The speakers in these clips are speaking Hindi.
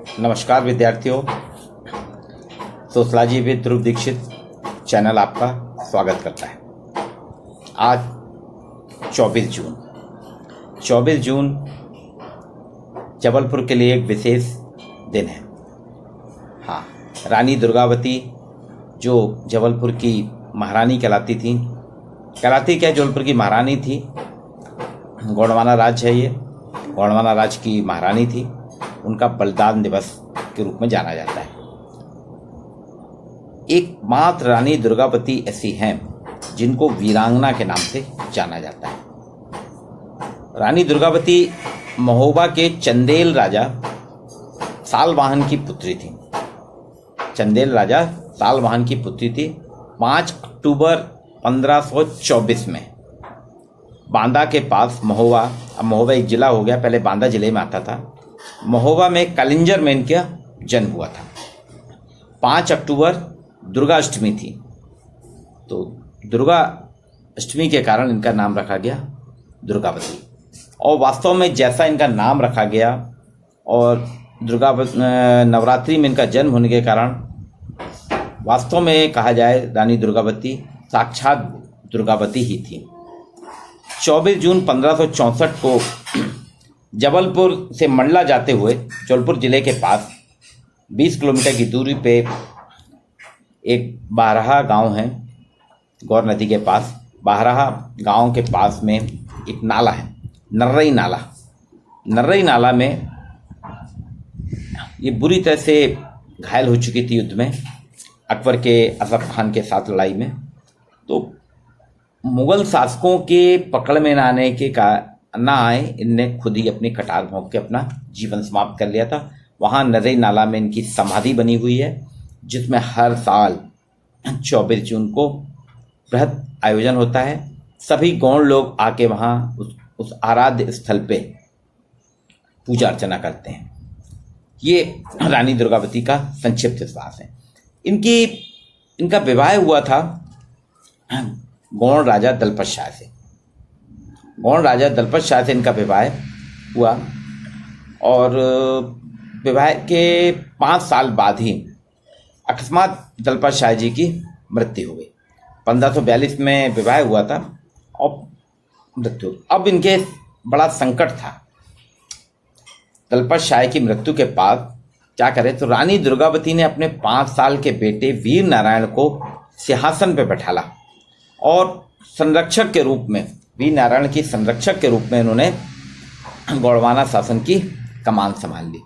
नमस्कार विद्यार्थियों, sociology with Dhruv Dikshit channel आपका स्वागत करता है। आज 24 जून जबलपुर के लिए एक विशेष दिन है। हाँ, रानी दुर्गावती जो जबलपुर की महारानी कहलाती जबलपुर की महारानी थी। गोंडवाना राज्य है, ये गोंडवाना राज्य की महारानी थी। उनका बलिदान दिवस के रूप में जाना जाता है। एकमात्र रानी दुर्गावती ऐसी हैं जिनको वीरांगना के नाम से जाना जाता है। रानी दुर्गावती महोबा के चंदेल राजा सालवाहन की पुत्री थी। चंदेल राजा सालवाहन की पुत्री थी। 5 अक्टूबर 1524 में बांदा के पास महोबा, अब महोबा एक जिला हो गया, पहले बांदा जिले में आता था। महोबा में कलिंजर में इनका जन्म हुआ था। 5 अक्टूबर दुर्गा अष्टमी थी, तो दुर्गा अष्टमी के कारण इनका नाम रखा गया दुर्गावती। और वास्तव में जैसा इनका नाम रखा गया और नवरात्रि में इनका जन्म होने के कारण वास्तव में कहा जाए रानी दुर्गावती साक्षात दुर्गावती ही थी। 24 जून 1564 को जबलपुर से मंडला जाते हुए जबलपुर जिले के पास 20 किलोमीटर की दूरी पे एक बारहा गांव है। गौर नदी के पास बारहा गांव के पास में एक नाला है, नर्रई नाला में ये बुरी तरह से घायल हो चुकी थी युद्ध में, अकबर के असफ खान के साथ लड़ाई में। तो मुगल शासकों के पकड़ में ना आए, इनने खुद ही अपनी कटार भोंक के अपना जीवन समाप्त कर लिया था। वहाँ नर्रई नाला में इनकी समाधि बनी हुई है, जिसमें हर साल 24 जून को बृहद आयोजन होता है। सभी गौड़ लोग आके वहाँ उस आराध्य स्थल पे पूजा अर्चना करते हैं। ये रानी दुर्गावती का संक्षिप्त इतिहास है। इनका विवाह हुआ था गौड़ राजा दलपत शाह से। इनका विवाह हुआ और विवाह के 5 साल बाद ही अकस्मात दलपत शाह जी की मृत्यु हो गई। 1542 में विवाह हुआ था और मृत्यु। अब इनके बड़ा संकट था। दलपत शाह की मृत्यु के बाद क्या करें, तो रानी दुर्गावती ने अपने 5 साल के बेटे वीर नारायण को सिंहासन पर बैठाला और संरक्षक के रूप में, वीर नारायण की संरक्षक के रूप में इन्होंने गोंडवाना शासन की कमान संभाल ली।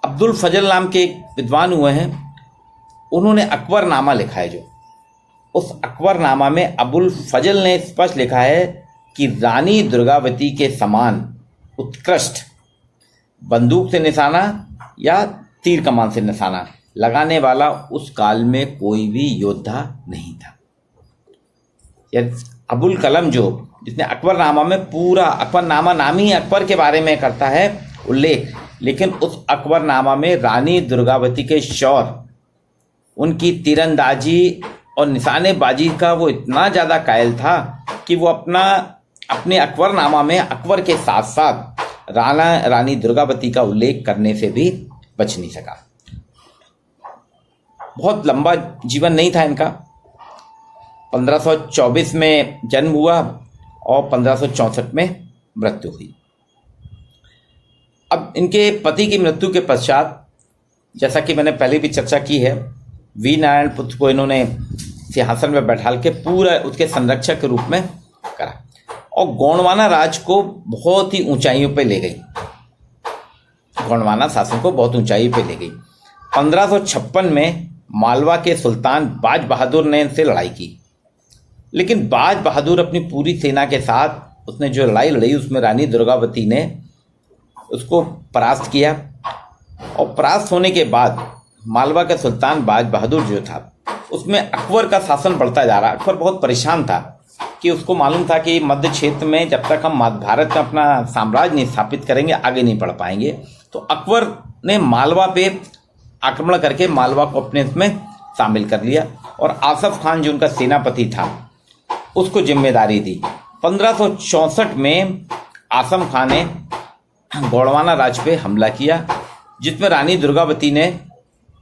अब्दुल फजल नाम के एक विद्वान हुए हैं, उन्होंने अकबरनामा लिखा है। जो उस अकबरनामा में अबुल फजल ने स्पष्ट लिखा है कि रानी दुर्गावती के समान उत्कृष्ट बंदूक से निशाना या तीर कमान से निशाना लगाने वाला उस काल में कोई भी योद्धा नहीं था। अबुल कलम जो जिसने अकबरनामा में पूरा, अकबरनामा नाम ही अकबर के बारे में करता है उल्लेख, लेकिन उस अकबरनामा में रानी दुर्गावती के शौर्य, उनकी तीरंदाजी और निशानेबाजी का वो इतना ज़्यादा कायल था कि वो अपने अकबरनामा में अकबर के साथ साथ रानी दुर्गावती का उल्लेख करने से भी बच नहीं सका। बहुत लंबा जीवन नहीं था इनका। 1524 में जन्म हुआ और 1564 में मृत्यु हुई। अब इनके पति की मृत्यु के पश्चात, जैसा कि मैंने पहले भी चर्चा की है, वीर नारायण पुत्र को इन्होंने सिंहासन में बैठाल के पूरा उसके संरक्षक के रूप में करा और गोंडवाना राज को बहुत ही ऊंचाइयों पे ले गई। गोंडवाना शासन को बहुत ऊंचाई पे ले गई। 1556 में मालवा के सुल्तान बाज बहादुर ने इनसे लड़ाई की, लेकिन बाज बहादुर अपनी पूरी सेना के साथ उसने जो लड़ाई लड़ी उसमें रानी दुर्गावती ने उसको परास्त किया। और परास्त होने के बाद मालवा के सुल्तान बाज बहादुर जो था, उसमें अकबर का शासन बढ़ता जा रहा। अकबर बहुत परेशान था कि उसको मालूम था कि मध्य क्षेत्र में जब तक हम भारत में अपना साम्राज्य नहीं स्थापित करेंगे आगे नहीं बढ़ पाएंगे। तो अकबर ने मालवा पे आक्रमण करके मालवा को अपने इसमें शामिल कर लिया और आसफ खान जो उनका सेनापति था उसको जिम्मेदारी दी। 1564 में आसम खान ने गोंडवाना राज पे हमला किया, जिसमें रानी दुर्गावती ने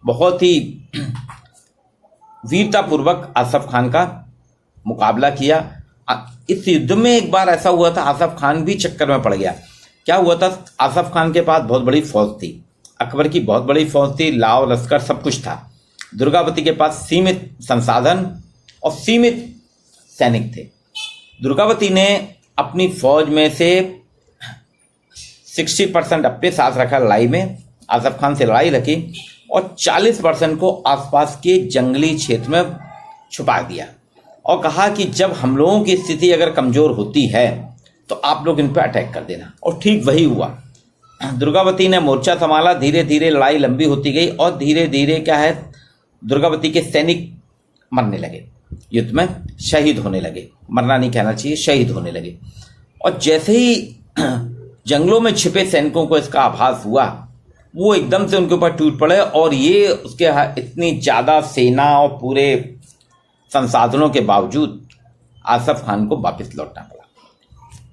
बहुत ही वीरतापूर्वक आसफ खान का मुकाबला किया। इस युद्ध में एक बार ऐसा हुआ था, आसफ खान भी चक्कर में पड़ गया। क्या हुआ था, आसफ खान के पास बहुत बड़ी फौज थी, अकबर की बहुत बड़ी फौज थी, लाव लश्कर सब कुछ था। दुर्गावती के पास सीमित संसाधन और सीमित सैनिक थे। दुर्गावती ने अपनी फौज में से 60% अपने साथ रखा लड़ाई में, आसफ खान से लड़ाई रखी, और 40% को आसपास के जंगली क्षेत्र में छुपा दिया और कहा कि जब हम लोगों की स्थिति अगर कमज़ोर होती है तो आप लोग इन पर अटैक कर देना। और ठीक वही हुआ। दुर्गावती ने मोर्चा संभाला, धीरे धीरे लड़ाई लंबी होती गई और धीरे धीरे क्या है, दुर्गावती के सैनिक मरने लगे, युद्ध में शहीद होने लगे, मरना नहीं कहना चाहिए, शहीद होने लगे। और जैसे ही जंगलों में छिपे सैनिकों को इसका आभास हुआ, वो एकदम से उनके ऊपर टूट पड़े और ये उसके इतनी ज़्यादा सेना और पूरे संसाधनों के बावजूद आसफ खान को वापस लौटना पड़ा।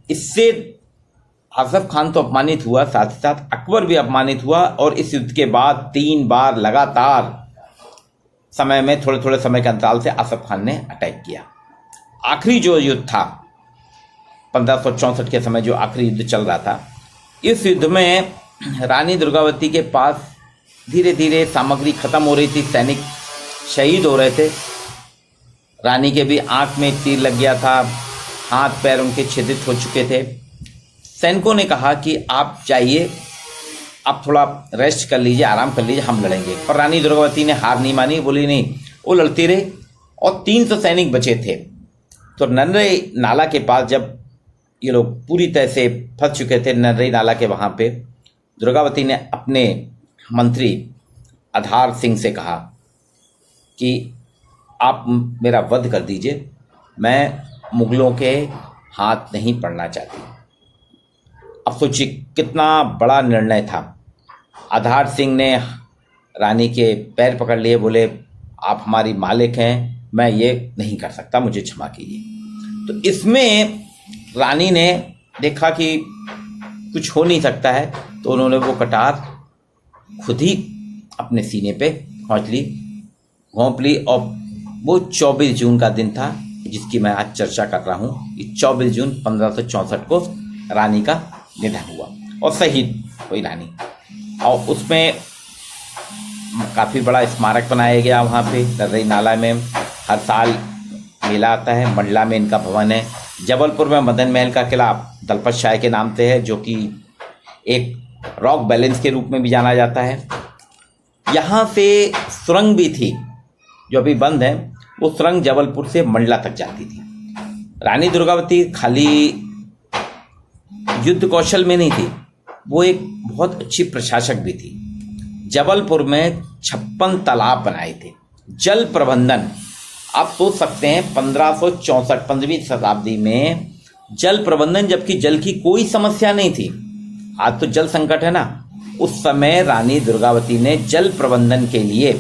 इससे आसफ खान तो अपमानित हुआ, साथ ही साथ अकबर भी अपमानित हुआ। और इस युद्ध के बाद 3 बार लगातार समय में थोड़े थोड़े समय के अंतराल से आसफ खान ने अटैक किया। आखिरी जो युद्ध था 1564 के समय, जो आखिरी युद्ध चल रहा था, इस युद्ध में रानी दुर्गावती के पास धीरे धीरे सामग्री खत्म हो रही थी, सैनिक शहीद हो रहे थे। रानी के भी आंख में तीर लग गया था, हाथ पैर उनके छिद्रित हो चुके थे। सैनिकों ने कहा कि आप जाइए, आप थोड़ा रेस्ट कर लीजिए, आराम कर लीजिए, हम लड़ेंगे। पर रानी दुर्गावती ने हार नहीं मानी, बोली नहीं। वो लड़ती रही और 300 सैनिक बचे थे। तो नर्रई नाला के पास जब ये लोग पूरी तरह से फंस चुके थे, नर्रई नाला के वहाँ पे, दुर्गावती ने अपने मंत्री आधार सिंह से कहा कि आप मेरा वध कर दीजिए, मैं मुगलों के हाथ नहीं पड़ना चाहती। अब सोचिए कितना बड़ा निर्णय था। आधार सिंह ने रानी के पैर पकड़ लिए, बोले आप हमारी मालिक हैं, मैं ये नहीं कर सकता, मुझे क्षमा कीजिए। तो इसमें रानी ने देखा कि कुछ हो नहीं सकता है, तो उन्होंने वो कटार खुद ही अपने सीने पे घोंप ली। और वो 24 जून का दिन था जिसकी मैं आज चर्चा कर रहा हूँ। 24 जून 1564 को रानी का निधन हुआ और शहीद हुई रानी। और उसमें काफ़ी बड़ा स्मारक बनाया गया वहाँ पे नर्रई नाला में। हर साल मेला आता है। मंडला में इनका भवन है। जबलपुर में मदन महल का किला दलपत शाह के नाम से है, जो कि एक रॉक बैलेंस के रूप में भी जाना जाता है। यहाँ से सुरंग भी थी जो अभी बंद है। वो सुरंग जबलपुर से मंडला तक जाती थी। रानी दुर्गावती खाली युद्ध कौशल में नहीं थी, वो एक बहुत अच्छी प्रशासक भी थी। जबलपुर में 56 तालाब बनाए थे। जल प्रबंधन, आप सोच सकते हैं 1564 15वीं शताब्दी में जल प्रबंधन, जबकि जल की कोई समस्या नहीं थी। आज तो जल संकट है ना। उस समय रानी दुर्गावती ने जल प्रबंधन के लिए,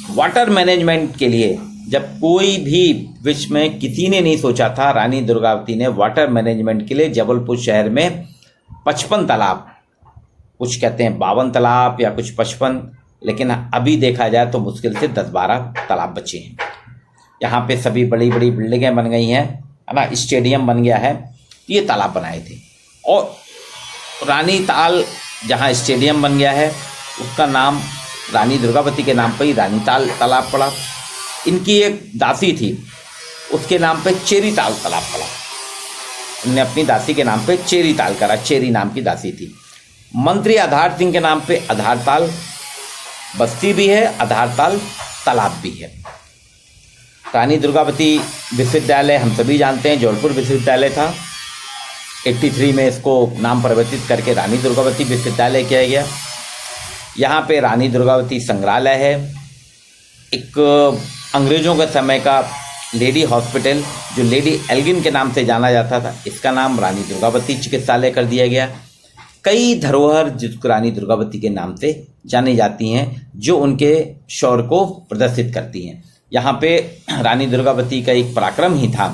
वाटर मैनेजमेंट के लिए, जब कोई भी विश्व में किसी ने नहीं सोचा था, रानी दुर्गावती ने वाटर मैनेजमेंट के लिए जबलपुर शहर में 55 तालाब, कुछ कहते हैं 52 तालाब या कुछ 55, लेकिन अभी देखा जाए तो मुश्किल से 10-12 तालाब बचे हैं। यहाँ पे सभी बड़ी बड़ी बिल्डिंगें बन गई हैं, है ना, स्टेडियम बन गया है। ये तालाब बनाए थे। और रानी ताल, जहाँ स्टेडियम बन गया है, उसका नाम रानी दुर्गावती के नाम पर ही रानी ताल तालाब पड़ा। इनकी एक दासी थी, उसके नाम पे चेरी ताल तालाब पड़ा। उन्होंने अपनी दासी के नाम पे चेरी ताल करा, चेरी नाम की दासी थी। मंत्री आधार सिंह के नाम पे आधार ताल बस्ती भी है, आधार ताल तालाब भी है। रानी दुर्गावती विश्वविद्यालय हम सभी जानते हैं, जौनपुर विश्वविद्यालय था। 83 में इसको नाम परिवर्तित करके रानी दुर्गावती विश्वविद्यालय किया गया। यहाँ पे रानी दुर्गावती संग्रहालय है। एक अंग्रेज़ों के समय का लेडी हॉस्पिटल, जो लेडी एल्गिन के नाम से जाना जाता था, इसका नाम रानी दुर्गावती चिकित्सालय कर दिया गया। कई धरोहर जिसको रानी दुर्गावती के नाम से जानी जाती हैं, जो उनके शौर्य को प्रदर्शित करती हैं। यहाँ पे रानी दुर्गावती का एक पराक्रम ही था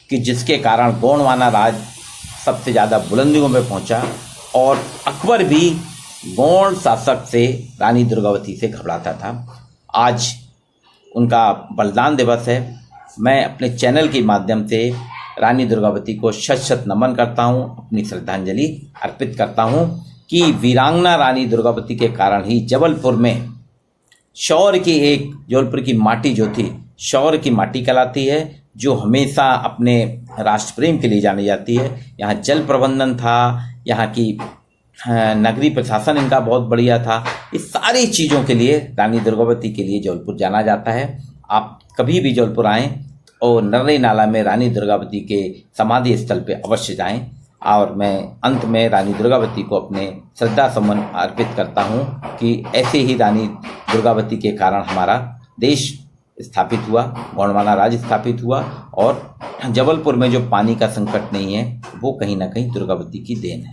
कि जिसके कारण गोंडवाना राज सबसे ज़्यादा बुलंदियों में पहुँचा और अकबर भी गौड़ शासक से रानी दुर्गावती से घबराता था। आज उनका बलिदान दिवस है। मैं अपने चैनल के माध्यम से रानी दुर्गावती को शत शत नमन करता हूँ, अपनी श्रद्धांजलि अर्पित करता हूँ कि वीरांगना रानी दुर्गावती के कारण ही जबलपुर में शौर्य की एक, जबलपुर की माटी जो थी शौर्य की माटी कहलाती है, जो हमेशा अपने राष्ट्र प्रेम के लिए जानी जाती है। यहाँ जल प्रबंधन था, यहाँ की नगरीय प्रशासन इनका बहुत बढ़िया था। इस सारी चीज़ों के लिए रानी दुर्गावती के लिए जबलपुर जाना जाता है। आप कभी भी जबलपुर आएँ और नर्मदा नाला में रानी दुर्गावती के समाधि स्थल पे अवश्य जाएं। और मैं अंत में रानी दुर्गावती को अपने श्रद्धा सुमन अर्पित करता हूं कि ऐसे ही रानी दुर्गावती के कारण हमारा देश स्थापित हुआ, गोंडवाना राज्य स्थापित हुआ, और जबलपुर में जो पानी का संकट नहीं है वो कहीं ना कहीं दुर्गावती की देन है।